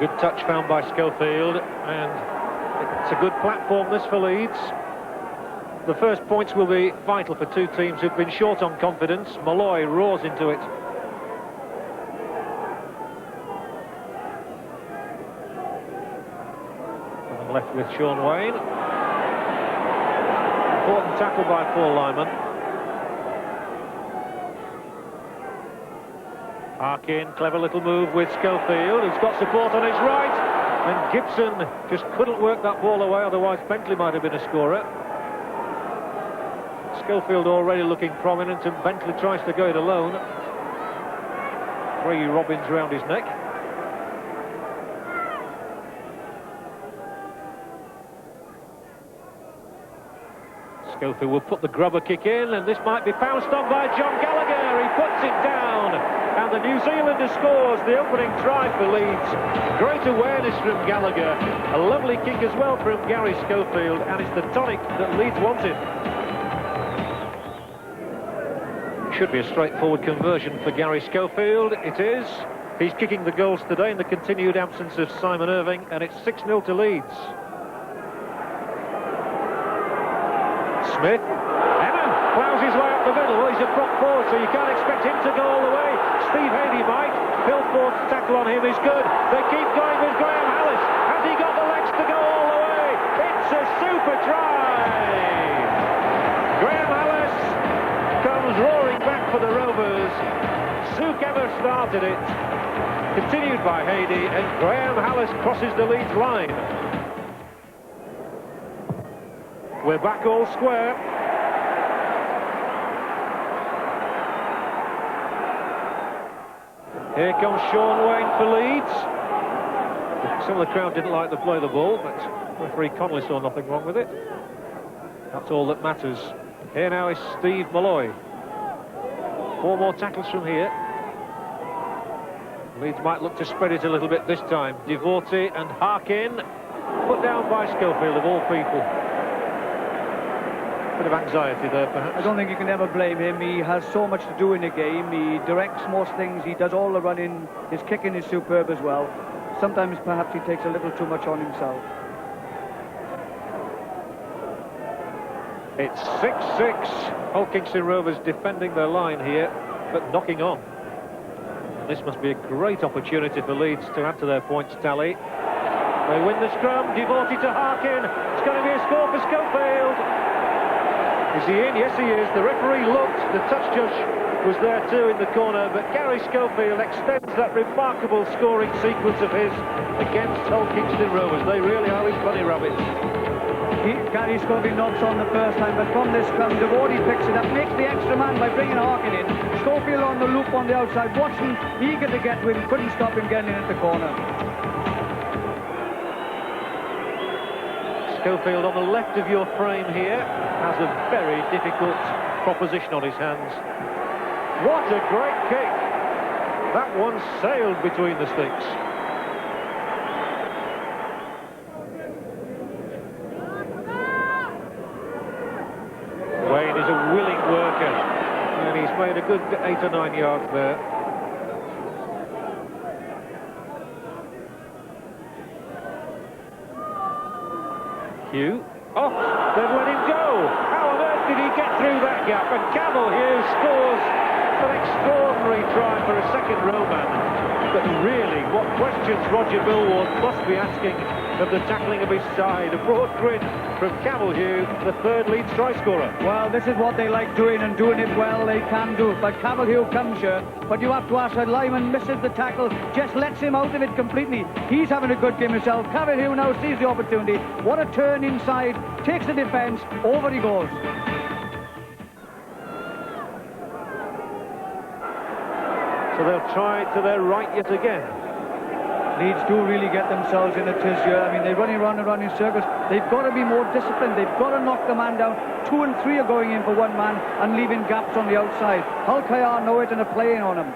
Good touch found by Schofield, and it's a good platform this for Leeds. The first points will be vital for two teams who've been short on confidence. Malloy roars into it. And left with Sean Wayne. Important tackle by Paul Lyman. Harkin, clever little move with Schofield, who's got support on his right. And Gibson just couldn't work that ball away, otherwise Bentley might have been a scorer. Scoffield already looking prominent, and Bentley tries to go it alone. 3 Robbins round his neck. Scoffield will put the grubber kick in, and this might be pounced on by John Gallagher. He puts it down, and the New Zealander scores the opening try for Leeds. Great awareness from Gallagher. A lovely kick as well from Gary Schofield, and it's the tonic that Leeds wanted. Should be a straightforward conversion for Gary Schofield. It is. He's kicking the goals today in the continued absence of Simon Irving, and it's 6-0 to Leeds. Smith. Emma ploughs his way up the middle. Well, he's a prop forward, so you can't expect him to go all the way. Steve Hady might. Phil Ford's tackle on him is good. They keep going with Graham Hallis. Has he got the legs to go all the way? It's a super try! Graham Hallis comes roaring back for the Rovers. Suk Emma started it, continued by Hady, and Graham Hallis crosses the Leeds line. We're back all square. Here comes Sean Wayne for Leeds. Some of the crowd didn't like to play the ball, but referee Connolly saw nothing wrong with it. That's all that matters. Here now is Steve Malloy. 4 more tackles from here. Leeds might look to spread it a little bit this time. Devorti and Harkin, put down by Schofield of all people. Bit of anxiety there, perhaps. I don't think you can ever blame him. He has so much to do in the game. He directs most things. He does all the running. His kicking is superb as well. Sometimes perhaps he takes a little too much on himself. It's 6-6. Hull Kingston Rovers defending their line here, but knocking on. This must be a great opportunity for Leeds to add to their points tally. They win the scrum. Devorti to Harkin. It's going to be a score for Schofield. Is he in? Yes, he is. The referee looked. The touch judge was there too in the corner, but Gary Schofield extends that remarkable scoring sequence of his against Hull Kingston Rovers. They really are his bunny rabbits. Gary Schofield knocks on the first time, but from this scrum, Devorti picks it up, makes the extra man by bringing Harkin in. Schofield on the loop on the outside, Watson eager to get to him, couldn't stop him getting in at the corner. Schofield on the left of your frame here has a very difficult proposition on his hands. What a great kick! That one sailed between the sticks. Wayne is a willing worker, and he's made a good 8 or 9 yards there. Hugh. Oh, they've let him go. How on earth did he get through that gap? And Campbell Hugh scores an extraordinary try for a second row man. But really, what questions Roger Millward must be asking of the tackling of his side. A broad grin from Campbell Hugh, the 3rd Leeds try scorer. Well, this is what they like doing, and doing it well they can do. But Campbell Hugh comes here. But you have to ask that Lyman misses the tackle, just lets him out of it completely. He's having a good game himself. Campbell Hugh now sees the opportunity. What a turn inside, takes the defence, over he goes. So they'll try to their right yet again. Leeds do really get themselves in a tiz here. I mean, they're running around and around in circles. They've got to be more disciplined. They've got to knock the man down. 2 and 3 are going in for one man and leaving gaps on the outside. Hull KR know it and are playing on him.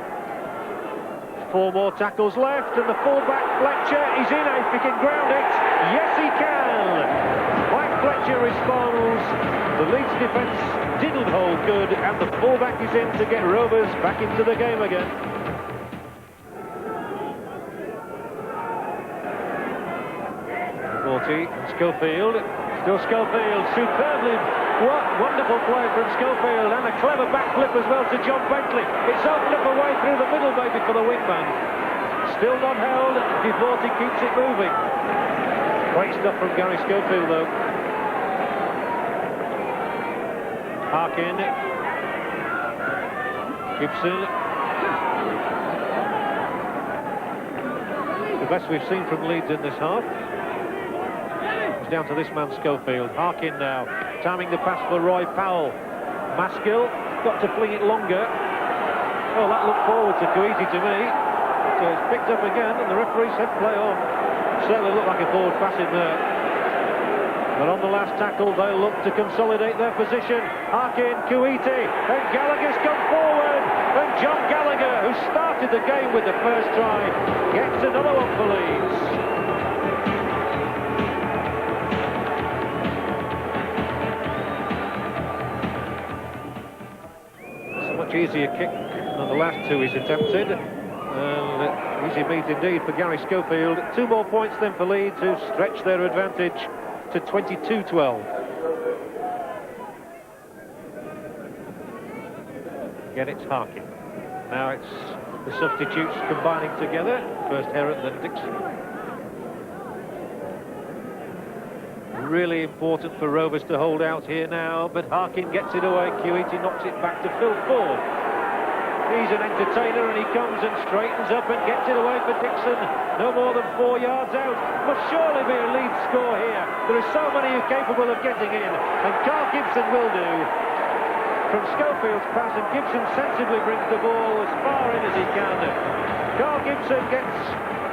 4 more tackles left, and the fullback Fletcher is in if he can ground it. Yes, he can. Mike Fletcher responds. The Leeds defence didn't hold good, and the fullback is in to get Rovers back into the game again. Coiti and Scoffield. Still Scoffield, superbly, what wonderful play from Scoffield, and a clever backflip as well to John Bentley. It's opened up away through the middle maybe for the wingman. Still not held, Devorty keeps it moving. Great stuff from Gary Scoffield though. Harkin, Gibson. The best we've seen from Leeds in this half. It's down to this man Scoffield. Harkin now, timing the pass for Roy Powell. Maskill, got to fling it longer. Oh, that looked forward to Coiti to me. So it's picked up again, and the referee said play on. Certainly looked like a forward pass in there. But on the last tackle, they'll look to consolidate their position. Harkin, Coiti, and Gallagher's come forward. And John Gallagher, who started the game with the first try, gets another one for Leeds. Easier kick than the last two he's attempted, and easy meet indeed for Gary Schofield. 2 more points then for Leeds, who stretch their advantage to 22-12. Again it's Harkin. Now it's the substitutes combining together. First Herrott, then Dixon. Really important for Rovers to hold out here now, but Harkin gets it away. Coiti knocks it back to Phil Ford. He's an entertainer, and he comes and straightens up and gets it away for Dixon. No more than 4 yards out. Must surely be a Leeds score here. There are so many who are capable of getting in, and Carl Gibson will do. From Schofield's pass, and Gibson sensibly brings the ball as far in as he can. Carl Gibson gets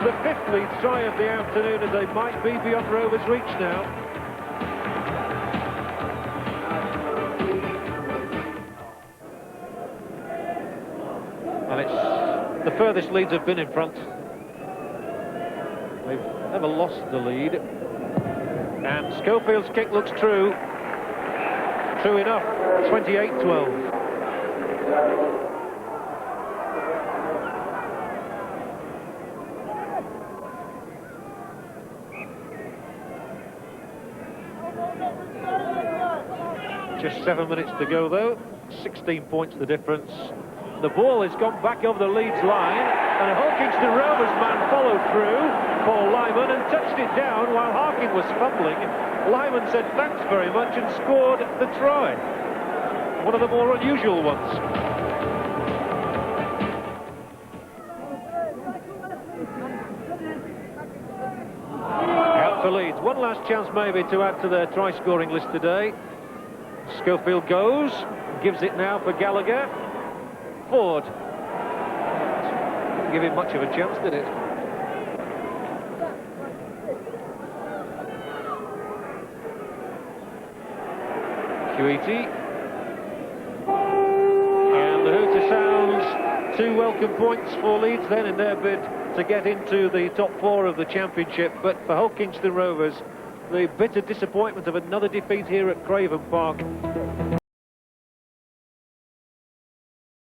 the 5th Leeds try of the afternoon, and they might be beyond Rovers' reach now. And it's the furthest Leeds have been in front. They've never lost the lead. And Schofield's kick looks true. True enough, 28-12. Just 7 minutes to go though. 16 points the difference. The ball has gone back over the Leeds line, and a Hulkingston Rovers man followed through, Paul Lyman, and touched it down while Harkin was fumbling. Lyman said thanks very much and scored the try. One of the more unusual ones. Out for Leeds. One last chance maybe to add to their try-scoring list today. Schofield goes, gives it now for Gallagher. Ford. Didn't give him much of a chance, did it? Coiti. And the hooter sounds. 2 welcome points for Leeds then in their bid to get into the top 4 of the championship. But for Hulkingston Rovers, the bitter disappointment of another defeat here at Craven Park.